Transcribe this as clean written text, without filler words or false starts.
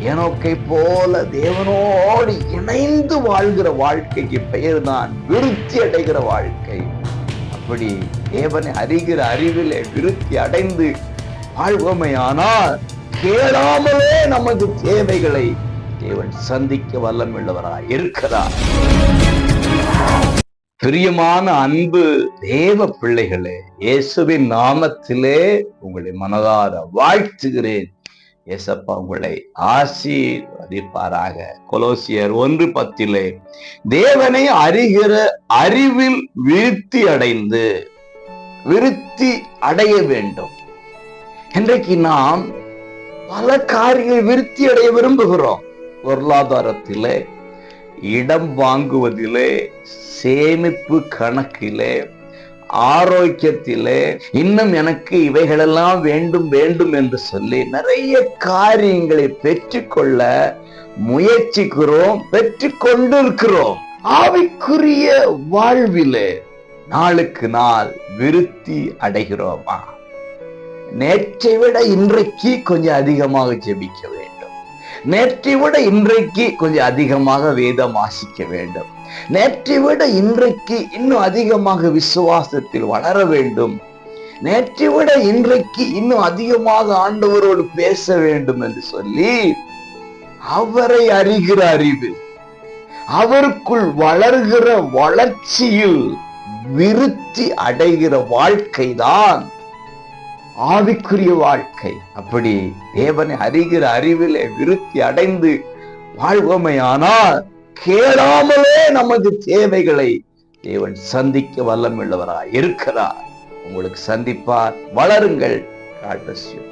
ஏனோக்கை போல தேவனோடு இணைந்து வாழ்கிற வாழ்க்கைக்கு பெயர் தான் விருத்தி அடைகிற வாழ்க்கை. அப்படி தேவனை அறிகிற அறிவிலே விருத்தி அடைந்து வாழ்வோமையானால் கேளாமலே நமது தேவைகளை தேவன் சந்திக்க வல்லமுள்ளவராய் இருக்கிறார். பிரியமான அன்பு தேவ பிள்ளைகளே, இயேசுவின் நாமத்திலே உங்களை மனதார வாழ்த்துகிறேன். இயேசப்பா உங்களை ஆசீர்வதிப்பாராக. கொலோசியர் 1:10 தேவனை அறிகிற அறிவில் விருத்தி அடைய வேண்டும். இன்றைக்கு நாம் பல காரியங்கள் விருத்தி அடைய விரும்புகிறோம். பொருளாதாரத்திலே, இடம் வாங்குவதிலே, சேமிப்பு கணக்கிலே, ஆரோக்கியத்திலே, இன்னும் எனக்கு இவைகளெல்லாம் வேண்டும் வேண்டும் என்று சொல்லி நிறைய காரியங்களை பெற்றுக்கொள்ள முயற்சிக்கிறோம், பெற்றுக்கொண்டிருக்கிறோம். ஆவிக்குரிய வாழ்விலே நாளுக்கு நாள் விருத்தி அடைகிறோமா? நேற்றை விட இன்றைக்கு கொஞ்சம் அதிகமாக ஜெபிக்க வேண்டும். நேற்றை விட இன்றைக்கு கொஞ்சம் அதிகமாக வேதம் வாசிக்க வேண்டும். நேற்றை விட இன்றைக்கு இன்னும் அதிகமாக விசுவாசத்தில் வளர வேண்டும். நேற்றை விட இன்றைக்கு இன்னும் அதிகமாக ஆண்டவரோடு பேச வேண்டும் என்று சொல்லி அவரை அறிகிற அறிவு, அவருக்குள் வளர்கிற வளர்ச்சியில் விருத்தி அடைகிற வாழ்க்கைதான் ஆவிக்குரிய வாழ்க்கை. அப்படி தேவனை அறிகிற அறிவிலே விருத்தி அடைந்து வாழ்வோமையானால் கேளாமலே நமது தேவைகளை தேவன் சந்திக்க வல்லமுள்ளவராய் இருக்கிறார். உங்களுக்கு சந்திப்பார். வளருங்கள். God bless you.